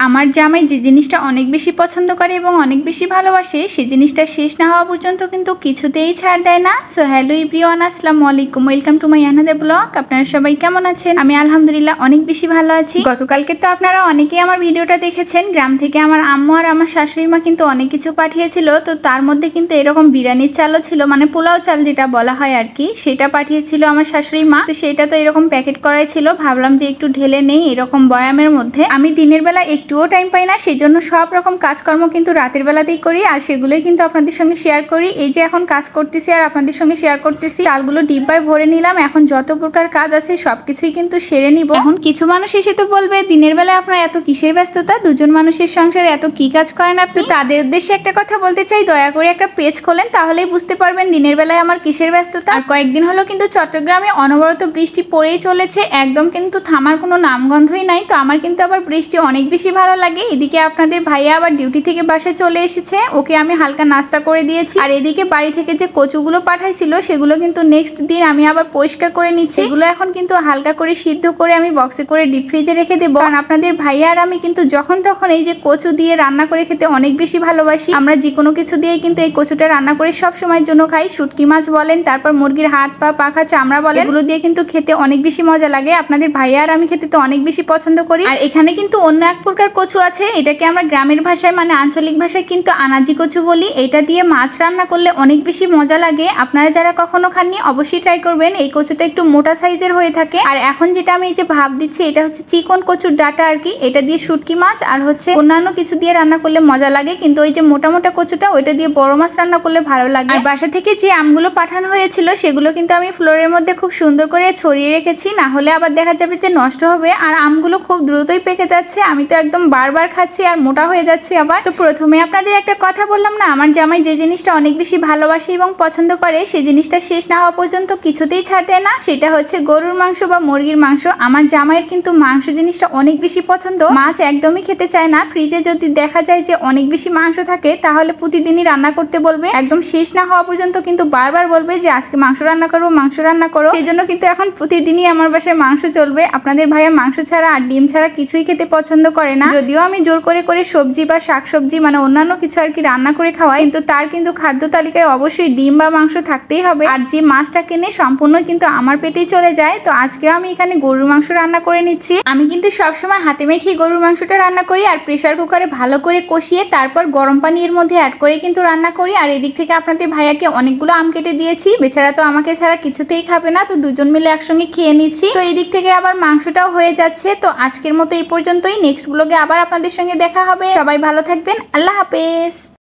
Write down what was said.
আমার জামাই যে জিনিসটা অনেক বেশি পছন্দ করে এবং অনেক বেশি ভালোবাসে সেই জিনিসটা শেষ না হওয়া পর্যন্ত কিন্তু কিছুতেই ছাড় দেয় না। সো হ্যালো এভরিওয়ান, আসসালামু আলাইকুম, welcome to my another blog. আপনারা সবাই কেমন আছেন? আমি আলহামদুলিল্লাহ অনেক বেশি ভালো আছি। গতকালকে তো আপনারা অনেকেই আমার ভিডিওটা দেখেছেন। গ্রাম থেকে আমার আম্মু আর আমার শাশুড়ি মা কিন্তু অনেক কিছু পাঠিয়েছিল। তো তার মধ্যে কিন্তু এরকম বিরিয়ানির চালও ছিল, মানে পোলাও চাল যেটা বলা হয় আর কি, সেটা পাঠিয়েছিল আমার শাশুড়ি মা। তো সেটা তো এরকম প্যাকেট করাই ছিল, ভাবলাম যে একটু ঢেলে নেই এরকম বয়ামের মধ্যে। আমি দিনের বেলা একটুও টাইম পাই না, সেই জন্য সব রকম কাজকর্ম কিন্তু রাতের বেলাতেই করি, আর সেগুলোই কিন্তু আপনাদের সঙ্গে শেয়ার করি। এই যে এখন কাজ করতেছি আর আপনাদের সঙ্গে শেয়ার করতেছি। চালগুলো ডিব্বায় ভরে নিলাম, এখন যত প্রকার কাজ আছে সবকিছুই কিন্তু সেরে নিব। এখন কিছু মানুষ এসে তো বলবে দিনের বেলা আপনার এত কিসের ব্যস্ততা, দুজন মানুষের সংসারে এত কি কাজ করেন আপনি? তাদের উদ্দেশ্যে একটা কথা বলতে চাই, দয়া করে একটা পেজ খোলেন, তাহলেই বুঝতে পারবেন দিনের বেলায় আমার কিসের ব্যস্ততা। আর কয়েকদিন হলো কিন্তু চট্টগ্রামে অনবরত বৃষ্টি পড়েই চলেছে, একদম কিন্তু থামার কোনো নামগন্ধই নাই। তো আমার কিন্তু আবার বৃষ্টি অনেক বেশি ভালো লাগে। এদিকে আপনাদের ভাইয়া আবার ডিউটি থেকে বাসায় চলে এসেছে, ওকে আমি হালকা নাস্তা করে দিয়েছি। আর এদিকে বাড়ি থেকে যে কচুগুলো পাঠাইছিল সেগুলো কিন্তু নেক্সট দিন আমি আবার পরিষ্কার করে নিচ্ছি। এগুলো এখন কিন্তু হালকা করে সিদ্ধ করে আমি বক্সে করে ডিপ ফ্রিজে রেখে দেবো। কারণ আপনাদের ভাইয়া আর আমি কিন্তু যখন তখন এই যে কচু দিয়ে রান্না করে খেতে অনেক বেশি ভালোবাসি। আমরা যে কোনো কিছু দিয়ে কিন্তু এই কচুটা রান্না করে সব সময়ের জন্য খাই। শুটকি মাছ বলেন, তারপর মুরগির হাত পা পাখা চামড়া বলেন, এগুলো দিয়ে কিন্তু খেতে অনেক বেশি মজা লাগে। আপনাদের ভাইয়া আর আমি খেতে তো অনেক বেশি পছন্দ করি। আর এখানে কিন্তু অন্য এক প্রকার কচু আছে, এটাকে আমরা গ্রামের ভাষায় মানে আঞ্চলিক ভাষায় কিন্তু আনাজি কচু বলি। এটা দিয়ে মাছ রান্না করলে অনেক বেশি মজা লাগে। আপনারা যারা কখনো খাননি অবশ্যই ট্রাই করবেন। এই কচুটা একটু মোটা সাইজের হয়ে থাকে। আর এখন যেটা আমি এই যে ভাব দিচ্ছি, এটা হচ্ছে চিকন কচুর ডাটা আর কি। এটা দিয়ে শুটকি মাছ আর হচ্ছে অন্যান্য কিছু দিয়ে রান্না করলে মজা লাগে, কিন্তু ওই যে মোটা মোটা কচুটা ওইটা দিয়ে বড় মাছ রান্না করলে ভালো লাগে। আর বাসা থেকে যে আমগুলো পাঠানো হয়েছিল সেগুলো কিন্তু আমি ফ্লোরের মধ্যে খুব সুন্দর করে ছড়িয়ে রেখেছি, না হলে আবার দেখা যাবে যে নষ্ট হবে। আর আমগুলো খুব দ্রুতই পেকে যাচ্ছে, আমি তো একদম বারবার খাচ্ছি আর মোটা হয়ে যাচ্ছে আবার। তো প্রথমে আপনাদের একটা কথা বললাম না, আমার জামাই যে জিনিসটা অনেক বেশি ভালোবাসে এবং পছন্দ করে সেই জিনিসটা শেষ না হওয়া পর্যন্ত কিছুতেই ছাড় দেয় না, সেটা হচ্ছে গরুর মাংস বা মুরগির মাংস। আমার জামাইয়ের কিন্তু মাংস জিনিসটা অনেক বেশি পছন্দ, মাছ একদমই খেতে চায় না। ফ্রিজে যদি দেখা যায় যে অনেক বেশি মাংস থাকে তাহলে প্রতিদিনই রান্না করতে বলবে, একদম শেষ না হওয়া পর্যন্ত কিন্তু বারবার বলবে যে আজকে মাংস রান্না করবো, মাংস রান্না করো। সেই জন্য কিন্তু এখন প্রতিদিনই আমার বাসায় মাংস চলবে। আপনাদের ভাইয়া মাংস ছাড়া আর ডিম ছাড়া কিছুই খেতে পছন্দ করে না, যদিও আমি জোর করে করে সবজি বা শাকসবজি মানে অন্যান্য কিছু আর কি রান্না করে খাওয়াই, কিন্তু তার কিন্তু খাদ্য তালিকায় অবশ্যই ডিম বা মাংস থাকতেই হবে। আর যে মাছটা কিনে সম্পূর্ণ কিন্তু আমার পেটেই চলে যায়। তো আজকেও আমি এখানে গরুর মাংস রান্না করে নিচ্ছি। আমি কিন্তু সবসময় হাতে মেখে গরুর মাংসটা রান্না করি আর প্রেসার কুকারে ভালো করে কষিয়ে তারপর গরম পানি এর মধ্যে অ্যাড করে কিন্তু রান্না করি। আর এদিক থেকে আপনাদের ভাইয়াকে অনেকগুলো আম কেটে দিয়েছি, বেচারা তো আমাকে ছাড়া কিছুতেই খাবে না, তো দুজন মিলে একসঙ্গে খেয়ে নিচ্ছি। তো এই দিক থেকে আবার মাংসটাও হয়ে যাচ্ছে। তো আজকের মতো এই পর্যন্তই, নেক্সট ব্লগে আবার আপনাদের সঙ্গে দেখা হবে। সবাই ভালো থাকবেন, আল্লাহ হাফেজ।